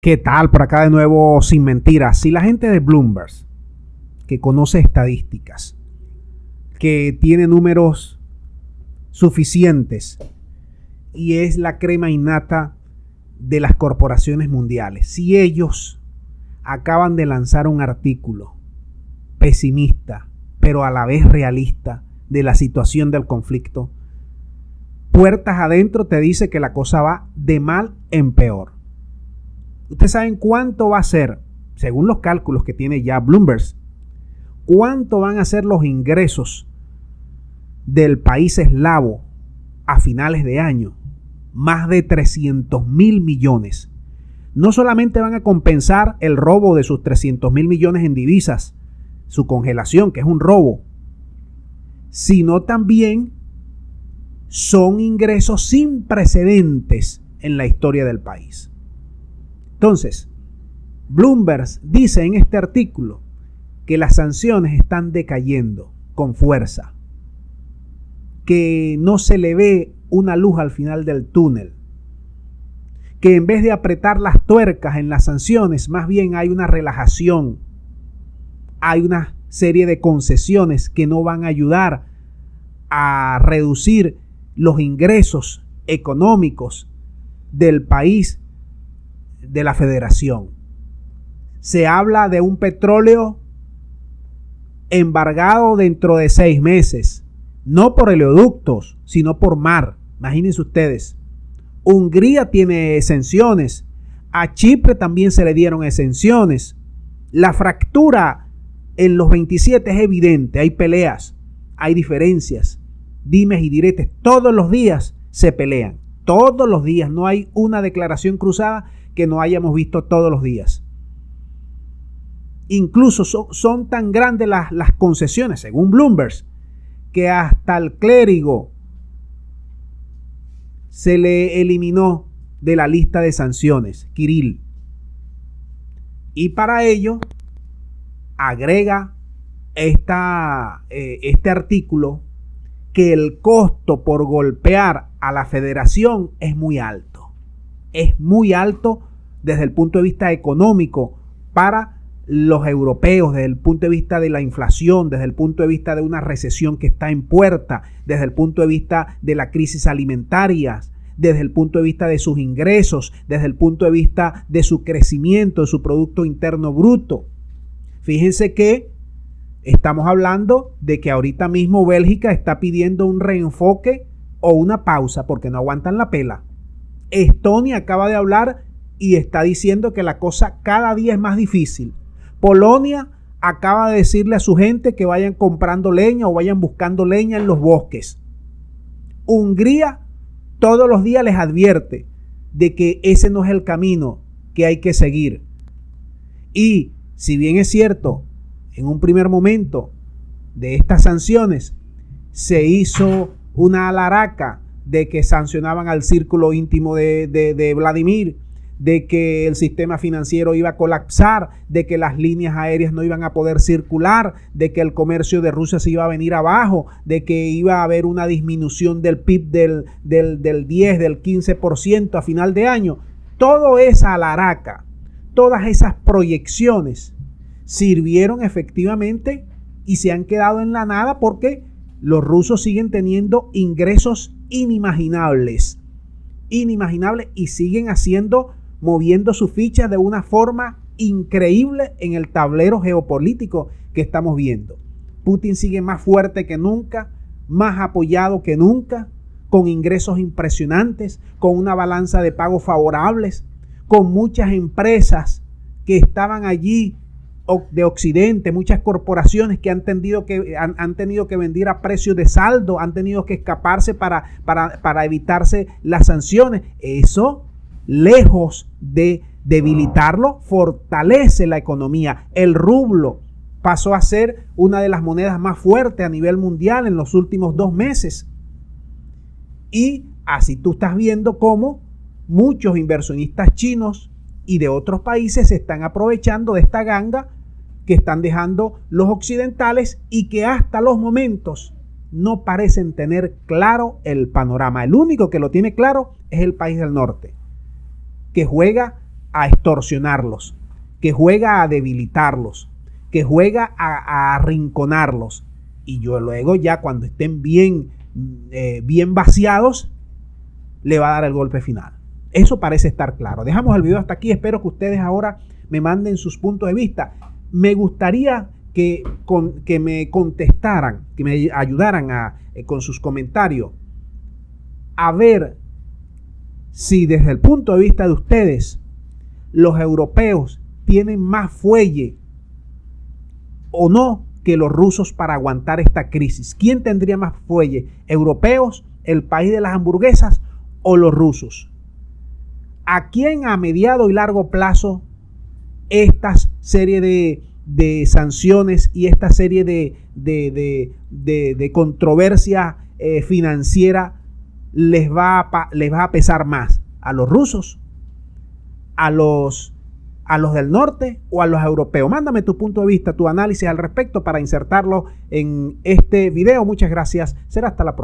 ¿Qué tal? Por acá de nuevo, sin mentiras. Si la gente de Bloomberg, que conoce estadísticas, que tiene números suficientes y es la crema innata de las corporaciones mundiales, si ellos acaban de lanzar un artículo pesimista, pero a la vez realista de la situación del conflicto, puertas adentro te dice que la cosa va de mal en peor. Ustedes saben cuánto va a ser, según los cálculos que tiene ya Bloomberg, cuánto van a ser los ingresos del país eslavo a finales de año. Más de 300.000 millones. No solamente van a compensar el robo de sus 300.000 millones en divisas, su congelación, que es un robo, sino también son ingresos sin precedentes en la historia del país. Entonces, Bloomberg dice en este artículo que las sanciones están decayendo con fuerza, que no se le ve una luz al final del túnel, que en vez de apretar las tuercas en las sanciones, más bien hay una relajación, hay una serie de concesiones que no van a ayudar a reducir los ingresos económicos del país, de la federación. Se habla de un petróleo embargado dentro de 6 meses, no por oleoductos, sino por mar. Imagínense ustedes. Hungría tiene exenciones, a Chipre también se le dieron exenciones. La fractura en los 27 es evidente, hay peleas, hay diferencias, dimes y diretes, todos los días se pelean, todos los días, no hay una declaración cruzada que no hayamos visto todos los días. Incluso son tan grandes las concesiones, según Bloomberg, que hasta el clérigo se le eliminó de la lista de sanciones, Kirill. Y para ello agrega este artículo que el costo por golpear a la federación es muy alto. Es muy alto desde el punto de vista económico para los europeos, desde el punto de vista de la inflación, desde el punto de vista de una recesión que está en puerta, desde el punto de vista de la crisis alimentaria, desde el punto de vista de sus ingresos, desde el punto de vista de su crecimiento, de su Producto Interno Bruto. Fíjense que estamos hablando de que ahorita mismo Bélgica está pidiendo un reenfoque o una pausa porque no aguantan la pela. Estonia acaba de hablar y está diciendo que la cosa cada día es más difícil. Polonia acaba de decirle a su gente que vayan comprando leña o vayan buscando leña en los bosques. Hungría todos los días les advierte de que ese no es el camino que hay que seguir. Y si bien es cierto, en un primer momento de estas sanciones se hizo una alaraca de que sancionaban al círculo íntimo de Vladimir, de que el sistema financiero iba a colapsar, de que las líneas aéreas no iban a poder circular, de que el comercio de Rusia se iba a venir abajo, de que iba a haber una disminución del PIB del 10, del 15% a final de año. Toda esa alaraca, todas esas proyecciones sirvieron efectivamente y se han quedado en la nada porque los rusos siguen teniendo ingresos inimaginables y siguen moviendo sus fichas de una forma increíble en el tablero geopolítico que estamos viendo. Putin sigue más fuerte que nunca, más apoyado que nunca, con ingresos impresionantes, con una balanza de pagos favorables, con muchas empresas que estaban allí de Occidente, muchas corporaciones que han tenido que vender a precio de saldo, han tenido que escaparse para evitarse las sanciones. Eso, lejos de debilitarlo, fortalece la economía. El rublo pasó a ser una de las monedas más fuertes a nivel mundial en los últimos 2 meses. Y así tú estás viendo cómo muchos inversionistas chinos y de otros países se están aprovechando de esta ganga que están dejando los occidentales y que hasta los momentos no parecen tener claro el panorama. El único que lo tiene claro es el país del norte, que juega a extorsionarlos, que juega a debilitarlos, que juega a arrinconarlos. Y yo luego ya cuando estén bien vaciados, le va a dar el golpe final. Eso parece estar claro. Dejamos el video hasta aquí. Espero que ustedes ahora me manden sus puntos de vista. Me gustaría que me contestaran, que me ayudaran con sus comentarios, a ver si desde el punto de vista de ustedes, los europeos tienen más fuelle o no que los rusos para aguantar esta crisis. ¿Quién tendría más fuelle? ¿Europeos, el país de las hamburguesas, o los rusos? ¿A quién a mediado y largo plazo esta serie de sanciones y esta serie de controversia financiera les va a pesar más? ¿A los rusos? ¿A los del norte o a los europeos? Mándame tu punto de vista, tu análisis al respecto para insertarlo en este video. Muchas gracias. Será hasta la próxima.